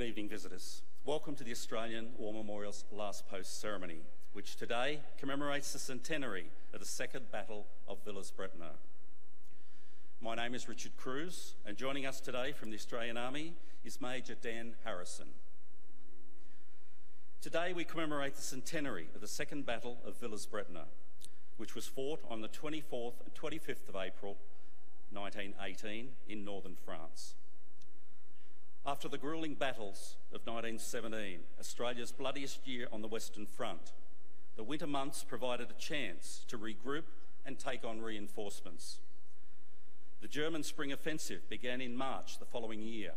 Good evening, visitors. Welcome to the Australian War Memorial's Last Post ceremony, which today commemorates the centenary of the Second Battle of Villers-Bretonneux. My name is Richard Cruz, and joining us today from the Australian Army is Major Dan Harrison. Today we commemorate the centenary of the Second Battle of Villers-Bretonneux, which was fought on the 24th and 25th of April 1918 in northern France. After the gruelling battles of 1917, Australia's bloodiest year on the Western Front, the winter months provided a chance to regroup and take on reinforcements. The German spring offensive began in March the following year,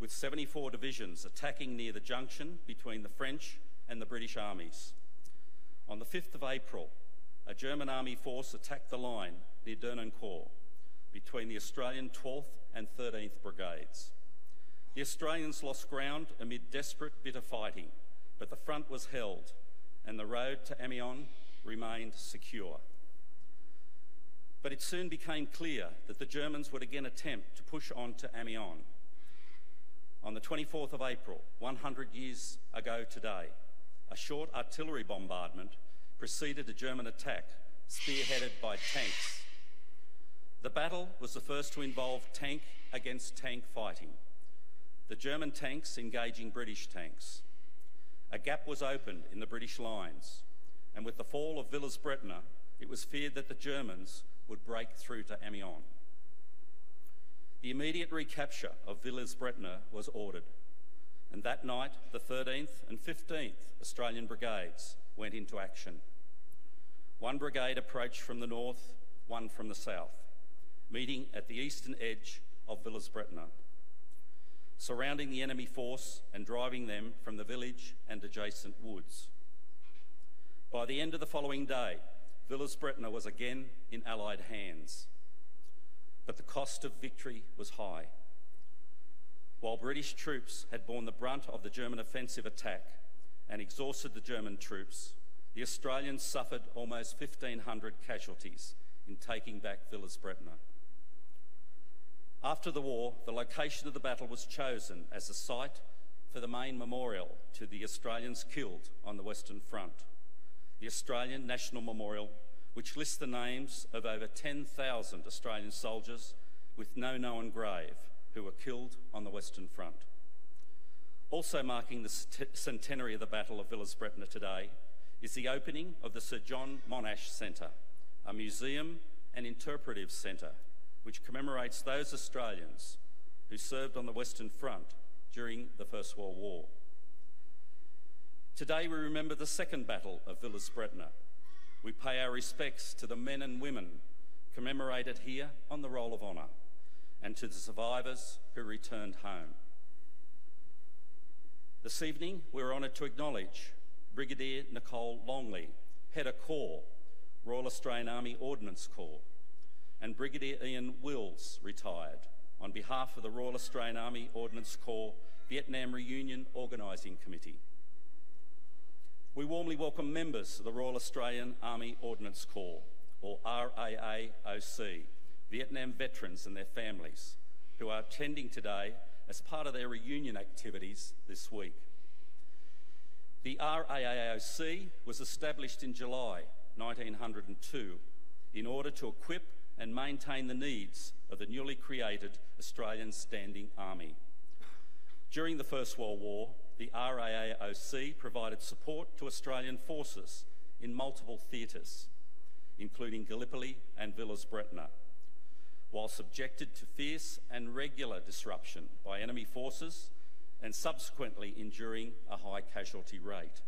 with 74 divisions attacking near the junction between the French and the British armies. On the 5th of April, a German army force attacked the line near Dernancourt between the Australian 12th and 13th Brigades. The Australians lost ground amid desperate, bitter fighting, but the front was held and the road to Amiens remained secure. But it soon became clear that the Germans would again attempt to push on to Amiens. On the 24th of April, 100 years ago today, a short artillery bombardment preceded a German attack spearheaded by tanks. The battle was the first to involve tank against tank fighting, the German tanks engaging British tanks. A gap was opened in the British lines, and with the fall of Villers-Bretonneux, it was feared that the Germans would break through to Amiens. The immediate recapture of Villers-Bretonneux was ordered, and that night the 13th and 15th Australian Brigades went into action. One brigade approached from the north, one from the south, meeting at the eastern edge of Villers-Bretonneux, surrounding the enemy force and driving them from the village and adjacent woods. By the end of the following day, Villers-Bretonneux was again in Allied hands, but the cost of victory was high. While British troops had borne the brunt of the German offensive attack and exhausted the German troops, the Australians suffered almost 1,500 casualties in taking back Villers-Bretonneux. After the war, the location of the battle was chosen as the site for the main memorial to the Australians killed on the Western Front, the Australian National Memorial, which lists the names of over 10,000 Australian soldiers with no known grave who were killed on the Western Front. Also marking the centenary of the Battle of Villers-Bretonneux today is the opening of the Sir John Monash Centre, a museum and interpretive centre which commemorates those Australians who served on the Western Front during the First World War. Today we remember the Second Battle of Villers-Bretonneux. We pay our respects to the men and women commemorated here on the Roll of Honour and to the survivors who returned home. This evening we're honoured to acknowledge Brigadier Nicole Longley, Head of Corps, Royal Australian Army Ordnance Corps, and Brigadier Ian Wills, retired, on behalf of the Royal Australian Army Ordnance Corps Vietnam Reunion Organising Committee. We warmly welcome members of the Royal Australian Army Ordnance Corps, or RAAOC, Vietnam veterans and their families, who are attending today as part of their reunion activities this week. The RAAOC was established in July 1902 in order to equip and maintain the needs of the newly created Australian Standing Army. During the First World War, the RAAOC provided support to Australian forces in multiple theatres, including Gallipoli and Villers-Bretonneux, while subjected to fierce and regular disruption by enemy forces and subsequently enduring a high casualty rate.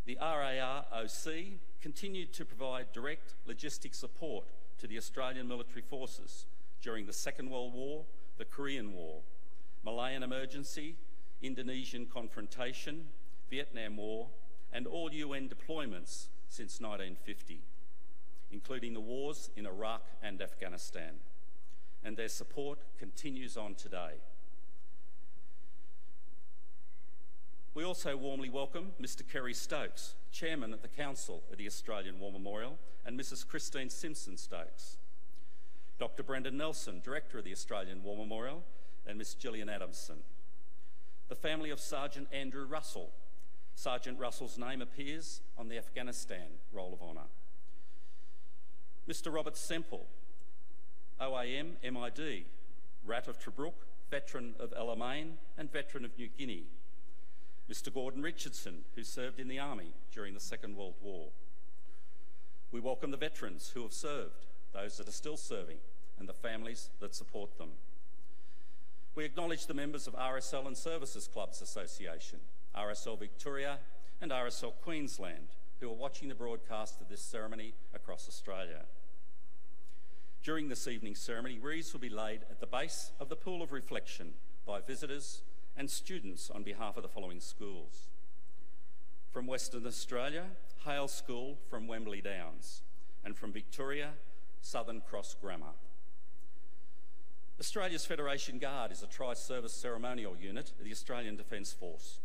The RAAOC continued to provide direct logistic support to the Australian military forces during the Second World War, the Korean War, Malayan Emergency, Indonesian Confrontation, Vietnam War, and all UN deployments since 1950, including the wars in Iraq and Afghanistan, and their support continues on today. We also warmly welcome Mr. Kerry Stokes, Chairman of the Council of the Australian War Memorial, and Mrs. Christine Simpson-Stokes, Dr. Brendan Nelson, Director of the Australian War Memorial, and Ms. Gillian Adamson. the family of Sergeant Andrew Russell. Sergeant Russell's name appears on the Afghanistan Roll of Honour. Mr. Robert Semple, OAM MID, Rat of Tobruk, veteran of Alamein and veteran of New Guinea. Mr. Gordon Richardson, who served in the Army during the Second World War. We welcome the veterans who have served, those that are still serving, and the families that support them. We acknowledge the members of RSL and Services Clubs Association, RSL Victoria and RSL Queensland, who are watching the broadcast of this ceremony across Australia. During this evening's ceremony, wreaths will be laid at the base of the Pool of Reflection by visitors and students on behalf of the following schools. From Western Australia, Hale School from Wembley Downs, and from Victoria, Southern Cross Grammar. Australia's Federation Guard is a tri-service ceremonial unit of the Australian Defence Force.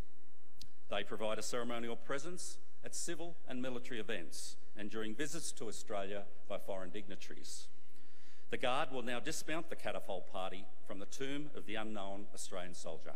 They provide a ceremonial presence at civil and military events and during visits to Australia by foreign dignitaries. The Guard will now dismount the catapult party from the tomb of the unknown Australian soldier.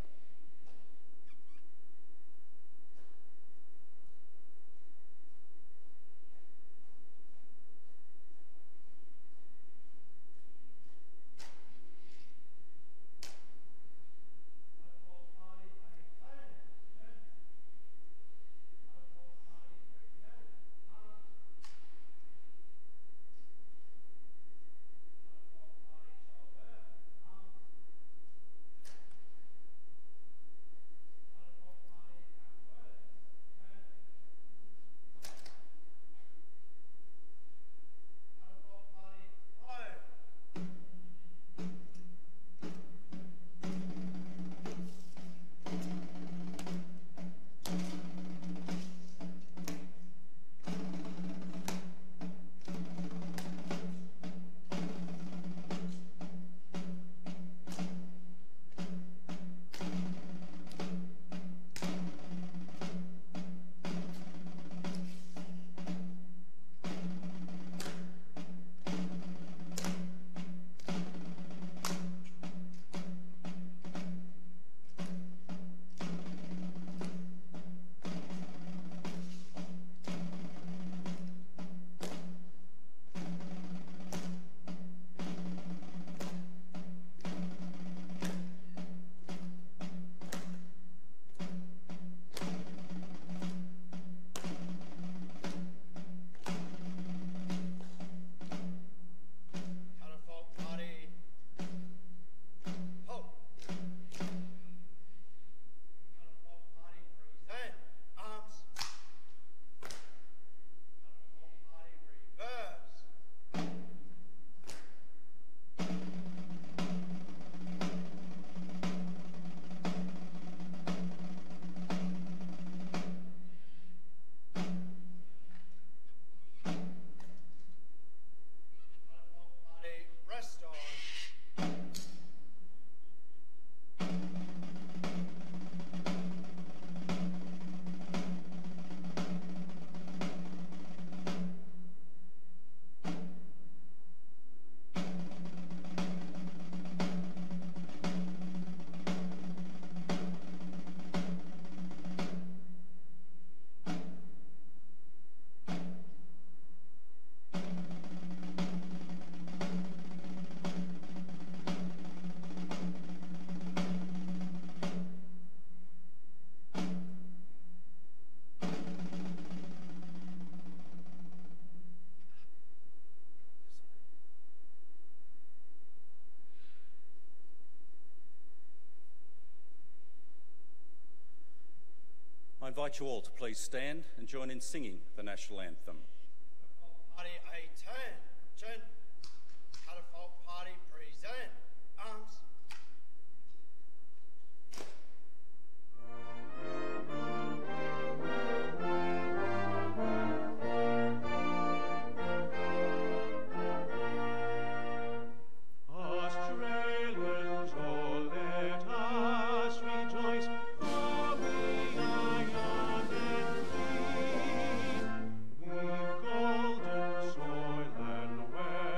I invite you all to please stand and join in singing the national anthem. Party 18, Catapult Party present, arms. Australians, oh, let us rejoice, for we are young and free. We've golden soil and wealth.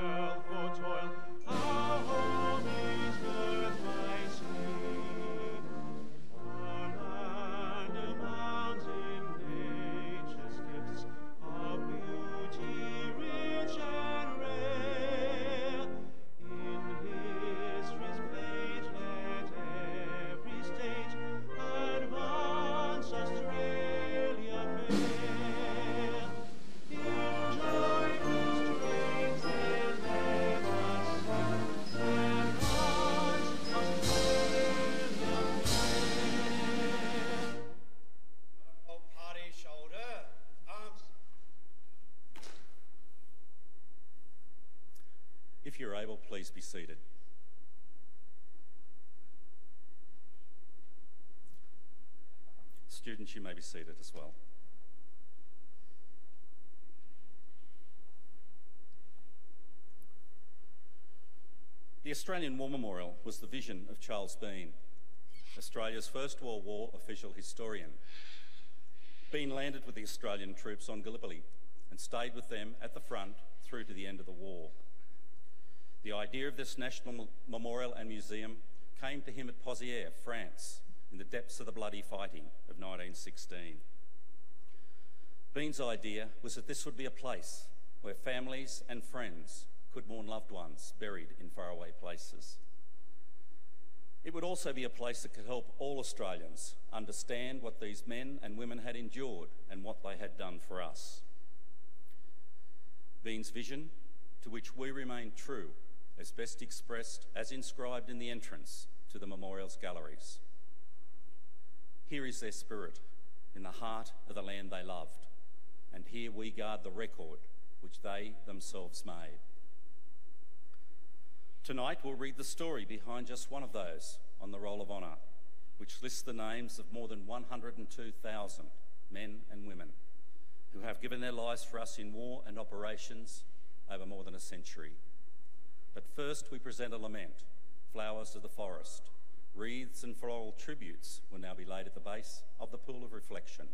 If you're able, please be seated. Students, you may be seated as well. The Australian War Memorial was the vision of Charles Bean, Australia's First World War official historian. Bean landed with the Australian troops on Gallipoli and stayed with them at the front through to the end of the war. The idea of this national memorial and museum came to him at Pozières, France, in the depths of the bloody fighting of 1916. Bean's idea was that this would be a place where families and friends could mourn loved ones buried in faraway places. It would also be a place that could help all Australians understand what these men and women had endured and what they had done for us. Bean's vision, to which we remain true, is best expressed as inscribed in the entrance to the memorial's galleries. Here is their spirit, in the heart of the land they loved, and here we guard the record which they themselves made. Tonight we'll read the story behind just one of those on the Roll of Honour, which lists the names of more than 102,000 men and women who have given their lives for us in war and operations over more than a century. But first we present a lament, flowers of the forest. Wreaths and floral tributes will now be laid at the base of the pool of reflection.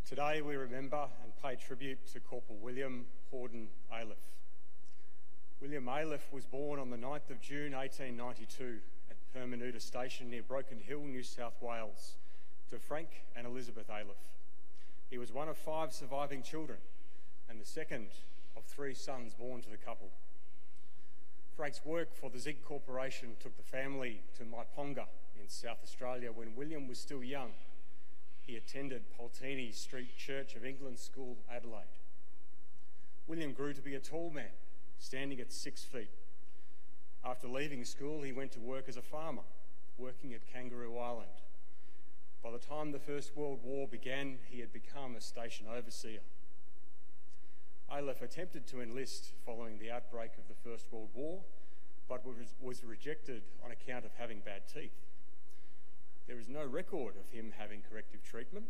Today we remember and pay tribute to Corporal William Hawden Ayliffe. William Ayliffe was born on the 9th of June 1892 at Permanuda Station near Broken Hill, New South Wales, to Frank and Elizabeth Ayliffe. He was one of 5 surviving children and the second of 3 sons born to the couple. Frank's work for the Zig Corporation took the family to Maiponga in South Australia when William was still young. He attended Pulteney Street Church of England School, Adelaide. William grew to be a tall man, standing at 6 feet. After leaving school, he went to work as a farmer, working at Kangaroo Island. By the time the First World War began, he had become a station overseer. Ayliffe attempted to enlist following the outbreak of the First World War, but was rejected on account of having bad teeth. There is no record of him having corrective treatment,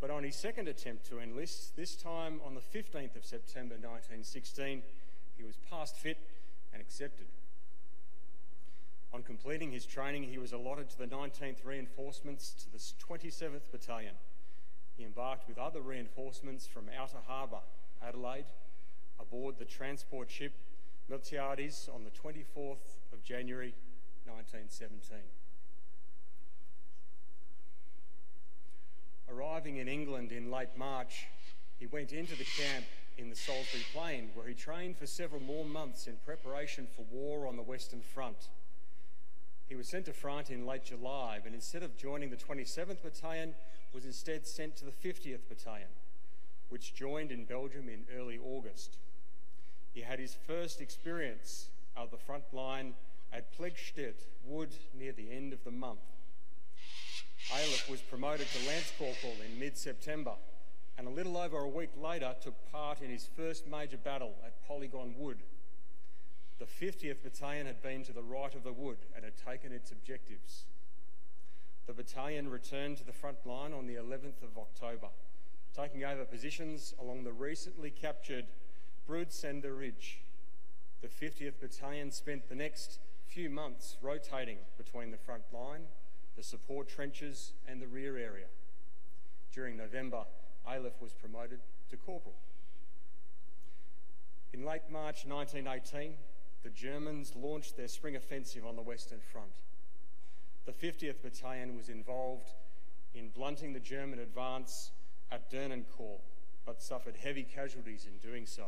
but on his second attempt to enlist, this time on the 15th of September 1916, he was past fit and accepted. On completing his training, he was allotted to the 19th Reinforcements to the 27th Battalion. He embarked with other reinforcements from Outer Harbour, Adelaide, aboard the transport ship Miltiades on the 24th of January 1917. Arriving in England in late March, he went into the camp in the Salisbury Plain, where he trained for several more months in preparation for war on the Western Front. He was sent to front in late July, but instead of joining the 27th Battalion, was instead sent to the 50th Battalion, which joined in Belgium in early August. He had his first experience of the front line at Plegstedt Wood near the end of the month. Ayliffe was promoted to Lance Corporal in mid-September, and a little over a week later took part in his first major battle at Polygon Wood. The 50th Battalion had been to the right of the wood and had taken its objectives. The battalion returned to the front line on the 11th of October, taking over positions along the recently captured Broodsender Ridge. The 50th Battalion spent the next few months rotating between the front line, the support trenches and the rear area. During November, Ayliffe was promoted to Corporal. In late March 1918, the Germans launched their spring offensive on the Western Front. The 50th Battalion was involved in blunting the German advance at Dernancourt, but suffered heavy casualties in doing so.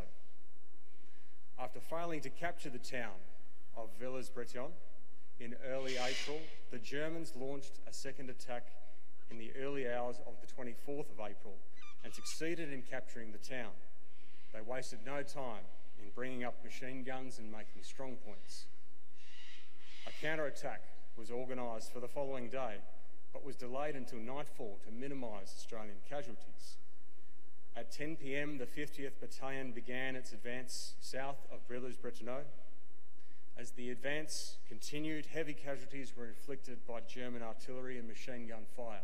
After failing to capture the town of Villers-Bretonneux in early April, the Germans launched a second attack in the early hours of the 24th of April and succeeded in capturing the town. They wasted no time in bringing up machine guns and making strong points. A counter-attack was organised for the following day, but was delayed until nightfall to minimise Australian casualties. At 10 p.m, the 50th Battalion began its advance south of Villers-Bretonneux. As the advance continued, heavy casualties were inflicted by German artillery and machine gun fire.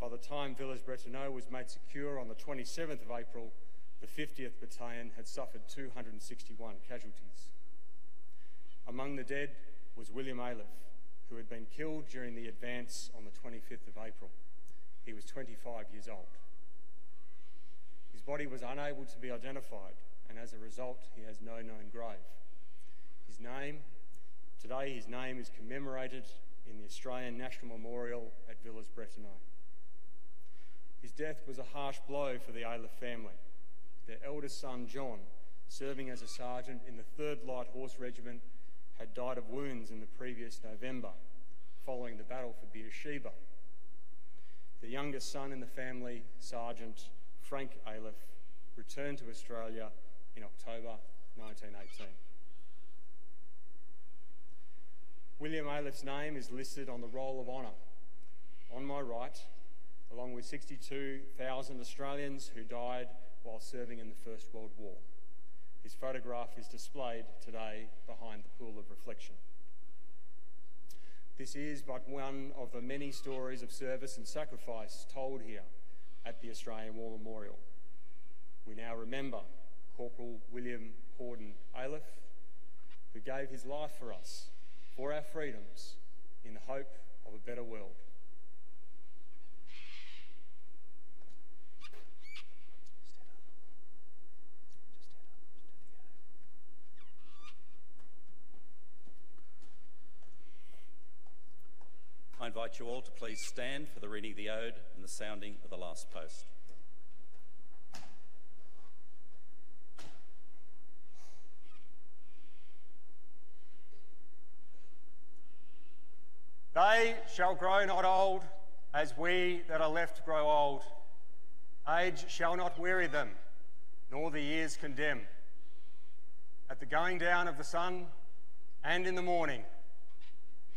By the time Villers-Bretonneux was made secure on the 27th of April, the 50th Battalion had suffered 261 casualties. Among the dead was William Ayliffe, who had been killed during the advance on the 25th of April. He was 25 years old. His body was unable to be identified, and as a result, he has no known grave. Today his name is commemorated in the Australian National Memorial at Villers-Bretonneux. His death was a harsh blow for the Ayliffe family. Their eldest son, John, serving as a sergeant in the 3rd Light Horse Regiment, had died of wounds in the previous November, following the battle for Beersheba. The youngest son in the family, Sergeant Frank Ayliffe, returned to Australia in October 1918. William Ayliffe's name is listed on the Roll of Honour on my right, along with 62,000 Australians who died while serving in the First World War. His photograph is displayed today behind the pool of reflection. This is but one of the many stories of service and sacrifice told here at the Australian War Memorial. We now remember Corporal William Hawden Ayliffe, who gave his life for us, for our freedoms, in the hope of a better world. I invite you all to please stand for the reading of the ode and the sounding of the last post. They shall grow not old, as we that are left grow old. Age shall not weary them, nor the years condemn. At the going down of the sun and in the morning,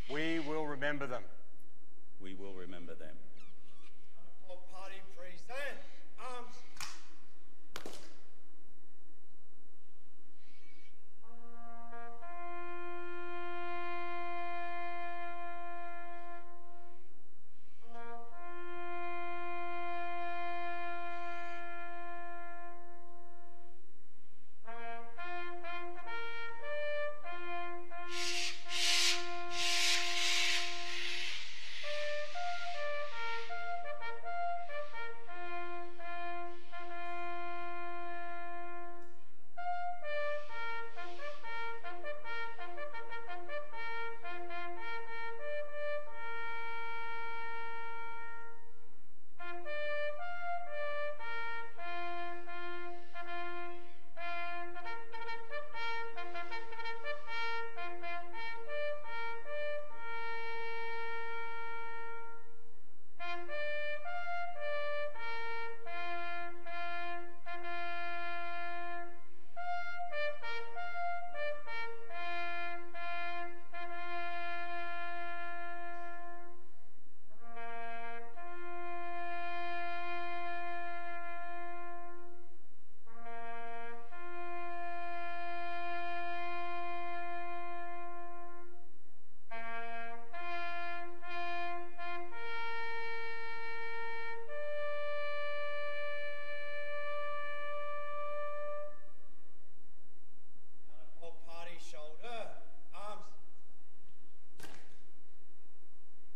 we will remember them. We will remember them. All party present. Arms.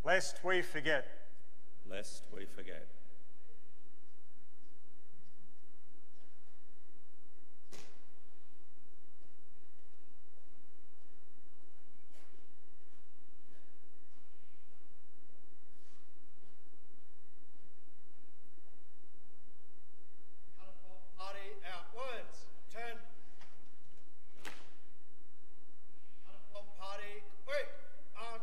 Lest we forget. Lest we forget. Party outwards. Turn. Party quick. Arch.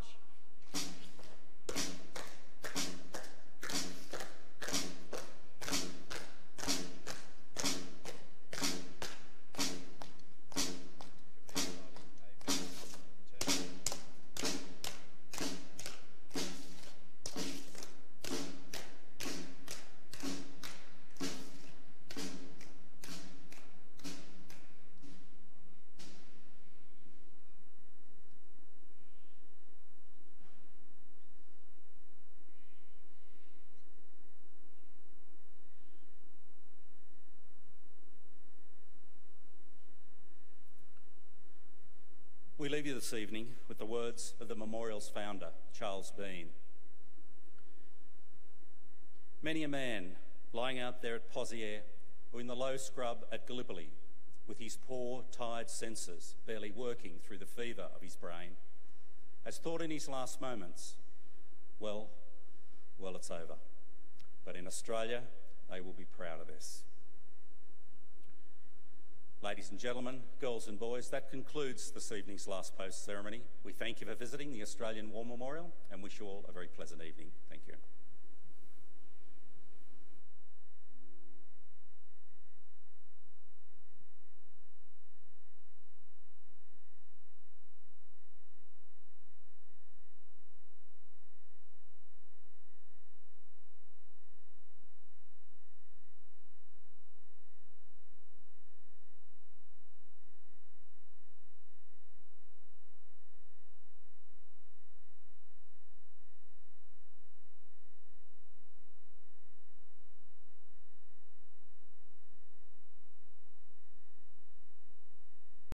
We leave you this evening with the words of the memorial's founder, Charles Bean. Many a man lying out there at Pozières or in the low scrub at Gallipoli with his poor, tired senses barely working through the fever of his brain has thought in his last moments, well, it's over. But in Australia, they will be proud of this. Ladies and gentlemen, girls and boys, that concludes this evening's last post ceremony. We thank you for visiting the Australian War Memorial and wish you all a very pleasant evening. Thank you.